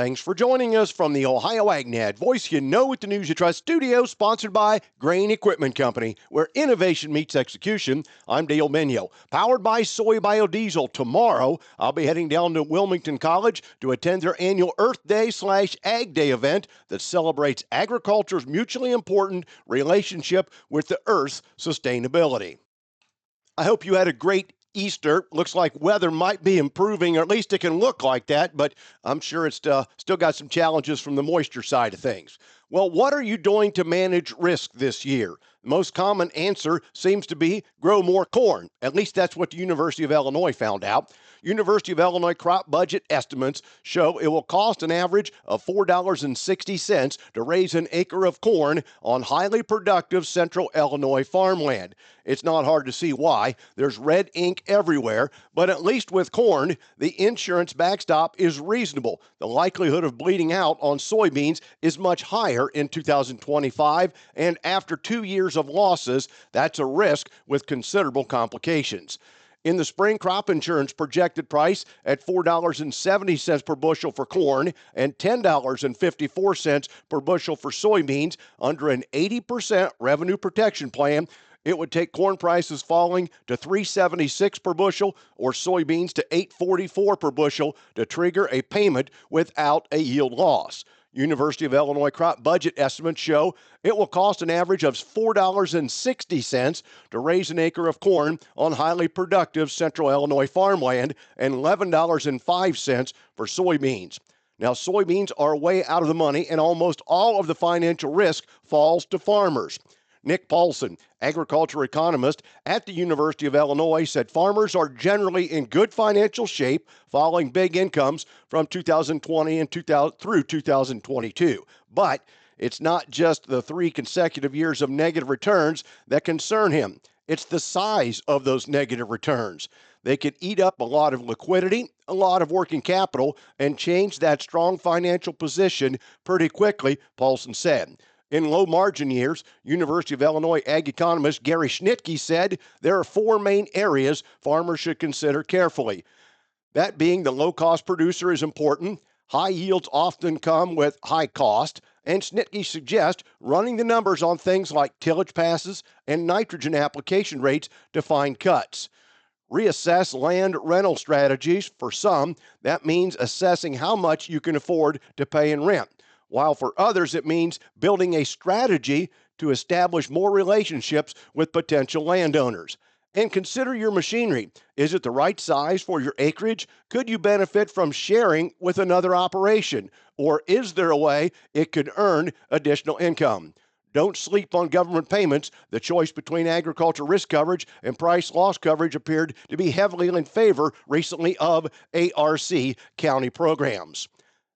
Thanks for joining us from the Ohio AgNet Voice You Know with the News You Trust studio, sponsored by Grain Equipment Company, where innovation meets execution. I'm Dale Benio. Powered by Soy Biodiesel. Tomorrow, I'll be heading down to Wilmington College to attend their annual Earth Day/Ag Day event that celebrates agriculture's mutually important relationship with the Earth's sustainability. I hope you had a great Easter. Looks like weather might be improving, or at least it can look like that, but I'm sure it's still got some challenges from the moisture side of things. Well, what are you doing to manage risk this year? The most common answer seems to be grow more corn. At least that's what the University of Illinois found out. University of Illinois crop budget estimates show it will cost an average of $4.60 to raise an acre of corn on highly productive central Illinois farmland. It's not hard to see why. There's red ink everywhere, but at least with corn, the insurance backstop is reasonable. The likelihood of bleeding out on soybeans is much higher in 2025, and after 2 years of losses, that's a risk with considerable complications. In the spring, crop insurance projected price at $4.70 per bushel for corn and $10.54 per bushel for soybeans. Under an 80% revenue protection plan, it would take corn prices falling to $3.76 per bushel or soybeans to $8.44 per bushel to trigger a payment without a yield loss. University of Illinois crop budget estimates show it will cost an average of $4.60 to raise an acre of corn on highly productive central Illinois farmland and $11.05 for soybeans. Now, soybeans are way out of the money, and almost all of the financial risk falls to farmers. Nick Paulson, agriculture economist at the University of Illinois, said farmers are generally in good financial shape following big incomes from 2020 and through 2022. But it's not just the 3 consecutive years of negative returns that concern him. It's the size of those negative returns. They could eat up a lot of liquidity, a lot of working capital, and change that strong financial position pretty quickly, Paulson said. In low-margin years, University of Illinois ag economist Gary Schnitke said there are 4 main areas farmers should consider carefully. That being the low-cost producer is important. High yields often come with high cost, and Schnitke suggests running the numbers on things like tillage passes and nitrogen application rates to find cuts. Reassess land rental strategies. For some, that means assessing how much you can afford to pay in rent, while for others it means building a strategy to establish more relationships with potential landowners. And consider your machinery. Is it the right size for your acreage? Could you benefit from sharing with another operation? Or is there a way it could earn additional income? Don't sleep on government payments. The choice between agriculture risk coverage and price loss coverage appeared to be heavily in favor recently of ARC county programs.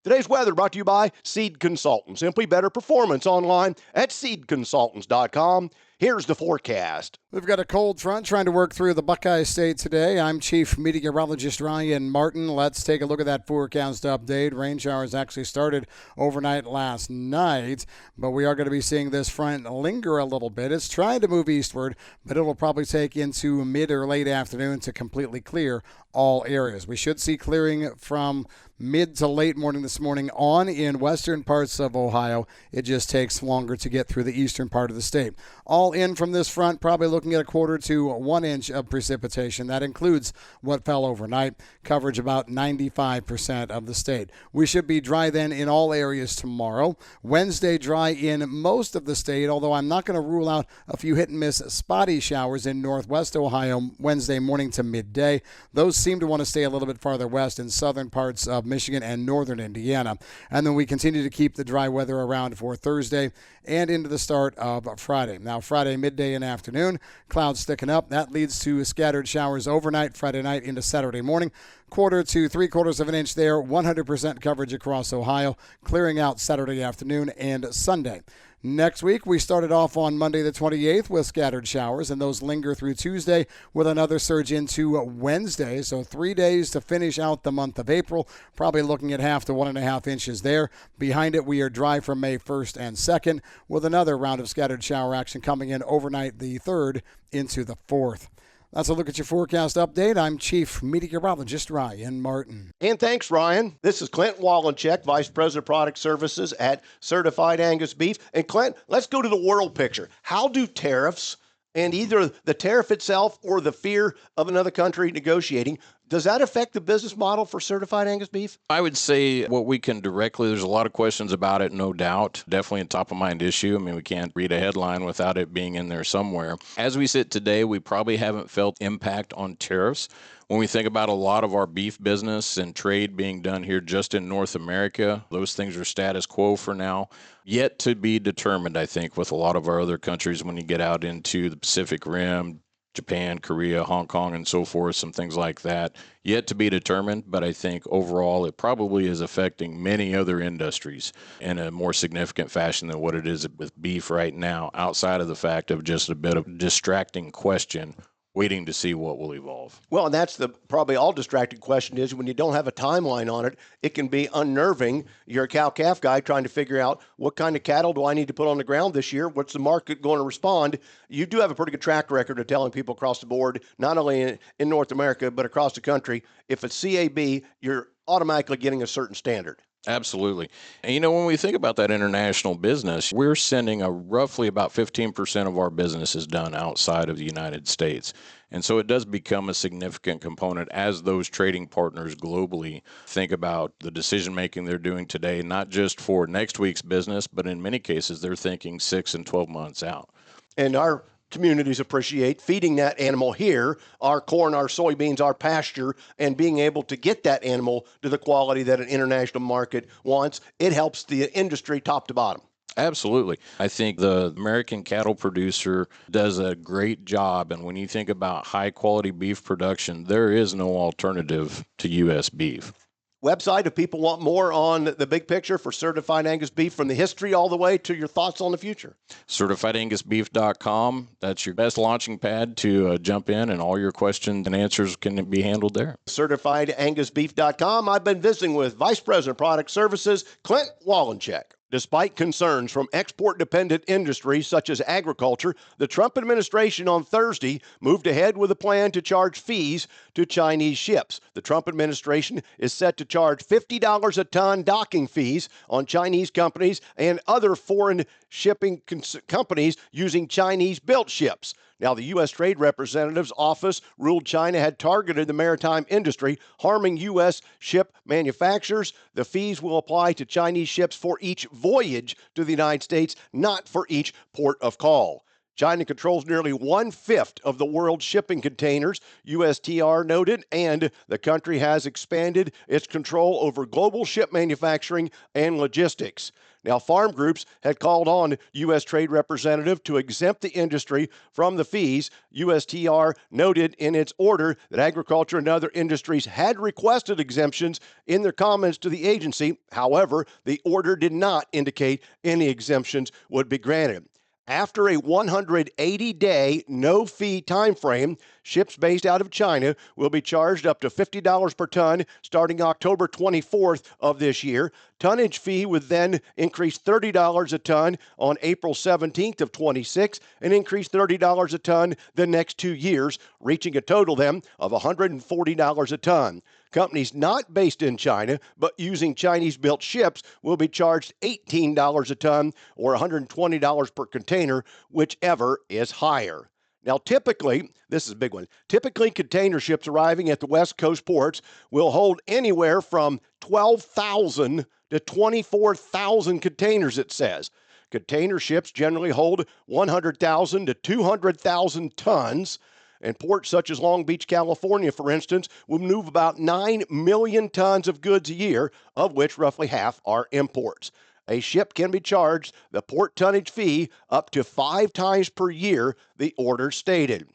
Today's weather brought to you by Seed Consultants. Simply better performance online at seedconsultants.com. Here's the forecast. We've got a cold front trying to work through the Buckeye State today. I'm Chief Meteorologist Ryan Martin. Let's take a look at that forecast update. Rain showers actually started overnight last night, but we are going to be seeing this front linger a little bit. It's trying to move eastward, but it will probably take into mid or late afternoon to completely clear all areas. We should see clearing from mid to late morning this morning on in western parts of Ohio. It just takes longer to get through the eastern part of the state. All in from this front, probably looking at a 1/4 to 1 inch of precipitation. That includes what fell overnight. Coverage about 95% of the state. We should be dry then in all areas tomorrow. Wednesday dry in most of the state, although I'm not going to rule out a few hit and miss spotty showers in northwest Ohio Wednesday morning to midday. Those seem to want to stay a little bit farther west in southern parts of Michigan and northern Indiana. And then we continue to keep the dry weather around for Thursday and into the start of Friday. Now, Friday midday and afternoon, clouds sticking up. That leads to scattered showers overnight, Friday night into Saturday morning. 1/4 to 3/4 of an inch there, 100% coverage across Ohio, clearing out Saturday afternoon and Sunday. Next week, we started off on Monday the 28th with scattered showers, and those linger through Tuesday with another surge into Wednesday. So 3 days to finish out the month of April, probably looking at 1/2 to 1.5 inches there. Behind it, we are dry from May 1st and 2nd with another round of scattered shower action coming in overnight the 3rd into the 4th. That's a look at your forecast update. I'm Chief Meteorologist Ryan Martin. And thanks, Ryan. This is Clint Wallencheck, Vice President of Product Services at Certified Angus Beef. And Clint, let's go to the world picture. How do tariffs and either the tariff itself or the fear of another country negotiating, does that affect the business model for Certified Angus Beef? I would say what we can directly, there's a lot of questions about it, no doubt. Definitely a top of mind issue. I mean, we can't read a headline without it being in there somewhere. As we sit today, we probably haven't felt impact on tariffs. When we think about a lot of our beef business and trade being done here just in North America, those things are status quo for now. Yet to be determined, I think, with a lot of our other countries when you get out into the Pacific Rim, Japan, Korea, Hong Kong, and so forth, some things like that, yet to be determined. But I think overall it probably is affecting many other industries in a more significant fashion than what it is with beef right now, outside of the fact of just a bit of distracting question waiting to see what will evolve. Well, and that's the probably all distracting question is when you don't have a timeline on it, it can be unnerving. You're a cow-calf guy trying to figure out what kind of cattle do I need to put on the ground this year? What's the market going to respond? You do have a pretty good track record of telling people across the board, not only in North America, but across the country, if it's CAB, you're automatically getting a certain standard. Absolutely. And when we think about that international business, we're sending roughly about 15% of our business is done outside of the United States. And so it does become a significant component as those trading partners globally think about the decision making they're doing today, not just for next week's business, but in many cases, they're thinking 6 and 12 months out. And our communities appreciate feeding that animal here, our corn, our soybeans, our pasture, and being able to get that animal to the quality that an international market wants. It helps the industry top to bottom. Absolutely. I think the American cattle producer does a great job. And when you think about high quality beef production, there is no alternative to U.S. beef. Website, if people want more on the big picture for Certified Angus Beef from the history all the way to your thoughts on the future. CertifiedAngusBeef.com. That's your best launching pad to jump in, and all your questions and answers can be handled there. CertifiedAngusBeef.com. I've been visiting with Vice President of Product Services, Clint Wallencheck. Despite concerns from export-dependent industries such as agriculture, the Trump administration on Thursday moved ahead with a plan to charge fees to Chinese ships. The Trump administration is set to charge $50 a ton docking fees on Chinese companies and other foreign shipping companies using Chinese-built ships. Now, the U.S. Trade Representative's office ruled China had targeted the maritime industry, harming U.S. ship manufacturers. The fees will apply to Chinese ships for each voyage to the United States, not for each port of call. China controls nearly 1/5 of the world's shipping containers, USTR noted, and the country has expanded its control over global ship manufacturing and logistics. Now, farm groups had called on U.S. Trade Representative to exempt the industry from the fees. USTR noted in its order that agriculture and other industries had requested exemptions in their comments to the agency. However, the order did not indicate any exemptions would be granted. After a 180-day no-fee time frame, ships based out of China will be charged up to $50 per ton starting October 24th of this year. Tonnage fee would then increase $30 a ton on April 17th of 26 and increase $30 a ton the next 2 years, reaching a total then of $140 a ton. Companies not based in China but using Chinese-built ships will be charged $18 a ton or $120 per container, whichever is higher. Now, typically, this is a big one, typically container ships arriving at the West Coast ports will hold anywhere from 12,000 to 24,000 containers, it says. Container ships generally hold 100,000 to 200,000 tons. And ports such as Long Beach, California, for instance, will move about 9 million tons of goods a year, of which roughly half are imports. A ship can be charged the port tonnage fee up to 5 times per year, the order stated.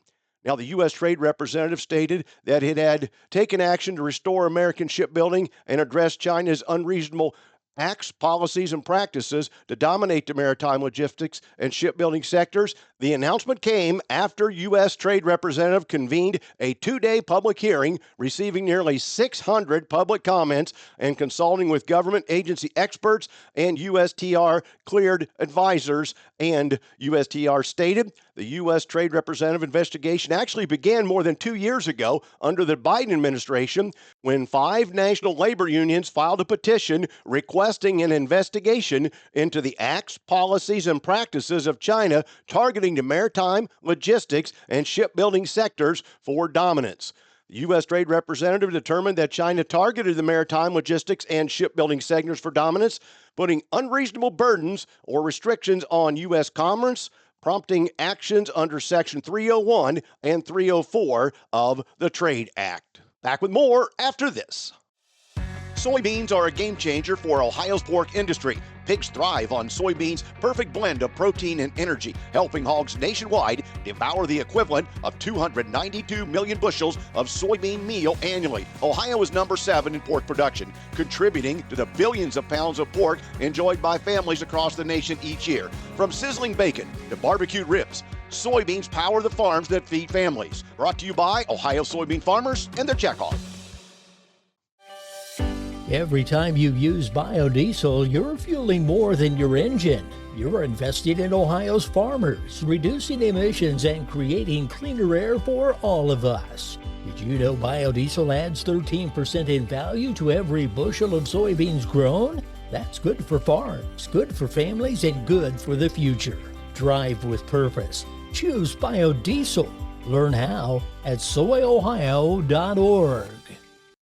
Now, the U.S. Trade Representative stated that it had taken action to restore American shipbuilding and address China's unreasonable acts, policies, and practices to dominate the maritime logistics and shipbuilding sectors. The announcement came after U.S. Trade Representative convened a two-day public hearing, receiving nearly 600 public comments and consulting with government agency experts and USTR cleared advisors. And USTR stated the U.S. Trade Representative investigation actually began more than 2 years ago under the Biden administration when 5 national labor unions filed a petition requesting an investigation into the acts, policies, and practices of China targeting the maritime, logistics, and shipbuilding sectors for dominance. The U.S. Trade Representative determined that China targeted the maritime, logistics, and shipbuilding sectors for dominance, putting unreasonable burdens or restrictions on U.S. commerce, prompting actions under Section 301 and 304 of the Trade Act. Back with more after this. Soybeans are a game changer for Ohio's pork industry. Pigs thrive on soybeans' perfect blend of protein and energy, helping hogs nationwide devour the equivalent of 292 million bushels of soybean meal annually. Ohio is number 7 in pork production, contributing to the billions of pounds of pork enjoyed by families across the nation each year. From sizzling bacon to barbecued ribs, soybeans power the farms that feed families. Brought to you by Ohio soybean farmers and their checkoff. Every time you use biodiesel, you're fueling more than your engine. You're investing in Ohio's farmers, reducing emissions and creating cleaner air for all of us. Did you know biodiesel adds 13% in value to every bushel of soybeans grown? That's good for farms, good for families, and good for the future. Drive with purpose. Choose biodiesel. Learn how at soyohio.org.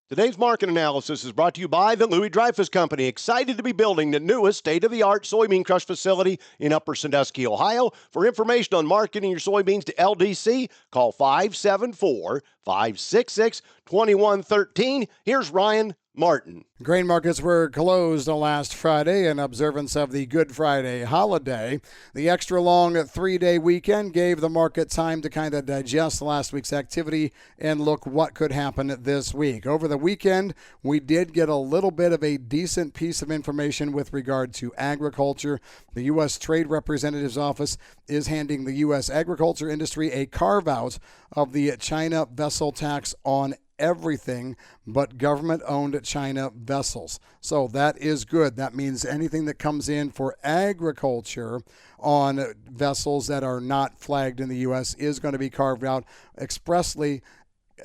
Today's market analysis is brought to you by the Louis Dreyfus Company, excited to be building the newest state-of-the-art soybean crush facility in Upper Sandusky, Ohio. For information on marketing your soybeans to LDC, call 574-566-2113. Here's Ryan Martin. Grain markets were closed last Friday in observance of the Good Friday holiday. The extra long 3-day weekend gave the market time to kind of digest last week's activity and look what could happen this week. Over the weekend, we did get a little bit of a decent piece of information with regard to agriculture. The U.S. Trade Representative's office is handing the U.S. agriculture industry a carve-out of the China vessel tax on everything but government-owned China vessels. So that is good. That means anything that comes in for agriculture on vessels that are not flagged in the U.S. is going to be carved out expressly,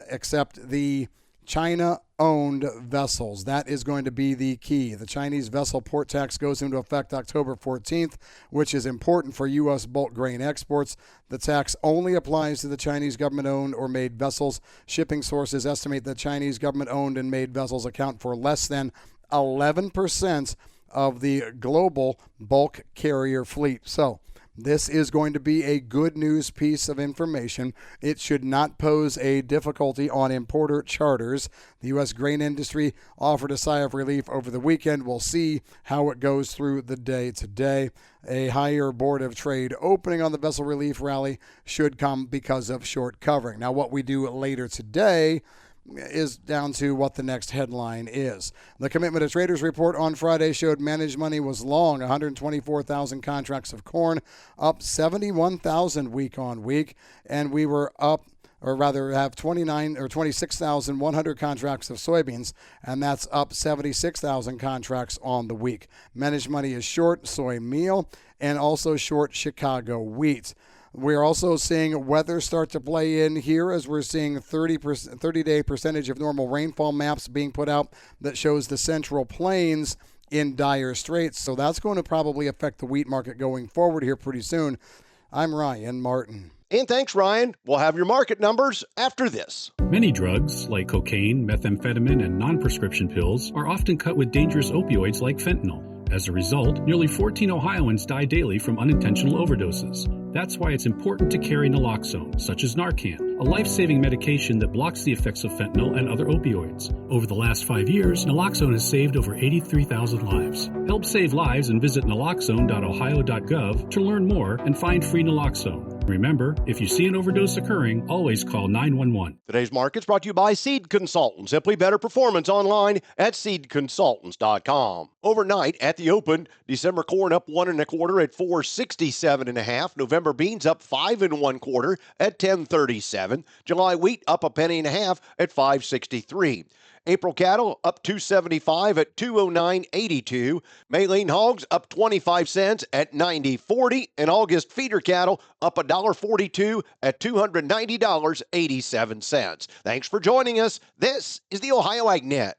except the China-owned vessels. That is going to be the key. The Chinese vessel port tax goes into effect October 14th, which is important for U.S. bulk grain exports. The tax only applies to the Chinese government-owned or made vessels. Shipping sources estimate that Chinese government-owned and made vessels account for less than 11% of the global bulk carrier fleet. So this is going to be a good news piece of information. It should not pose a difficulty on importer charters. The U.S. grain industry offered a sigh of relief over the weekend. We'll see how it goes through the day today. A higher Board of Trade opening on the vessel relief rally should come because of short covering. Now, what we do later today is down to what the next headline is. The Commitment of Traders report on Friday showed managed money was long, 124,000 contracts of corn, up 71,000 week on week, and we were up, or rather have 26,100 contracts of soybeans, and that's up 76,000 contracts on the week. Managed money is short soy meal and also short Chicago wheat. We're also seeing weather start to play in here as we're seeing 30-day percentage of normal rainfall maps being put out that shows the Central Plains in dire straits. So that's going to probably affect the wheat market going forward here pretty soon. I'm Ryan Martin. And thanks, Ryan. We'll have your market numbers after this. Many drugs, like cocaine, methamphetamine, and non-prescription pills, are often cut with dangerous opioids like fentanyl. As a result, nearly 14 Ohioans die daily from unintentional overdoses. That's why it's important to carry naloxone, such as Narcan, a life-saving medication that blocks the effects of fentanyl and other opioids. Over the last 5 years, naloxone has saved over 83,000 lives. Help save lives and visit naloxone.ohio.gov to learn more and find free naloxone. Remember, if you see an overdose occurring, always call 911. Today's market's brought to you by Seed Consultants. Simply better performance online at seedconsultants.com. Overnight at the open, December corn up 1 1/4 at 467.5. November beans up 5 1/4 at 1037. July wheat up 1.5 pennies at 563. April cattle up 275 at 209.82. May lean hogs up 25 cents at 90.40. And August feeder cattle up $1.42 at $290.87. Thanks for joining us. This is the Ohio AgNet.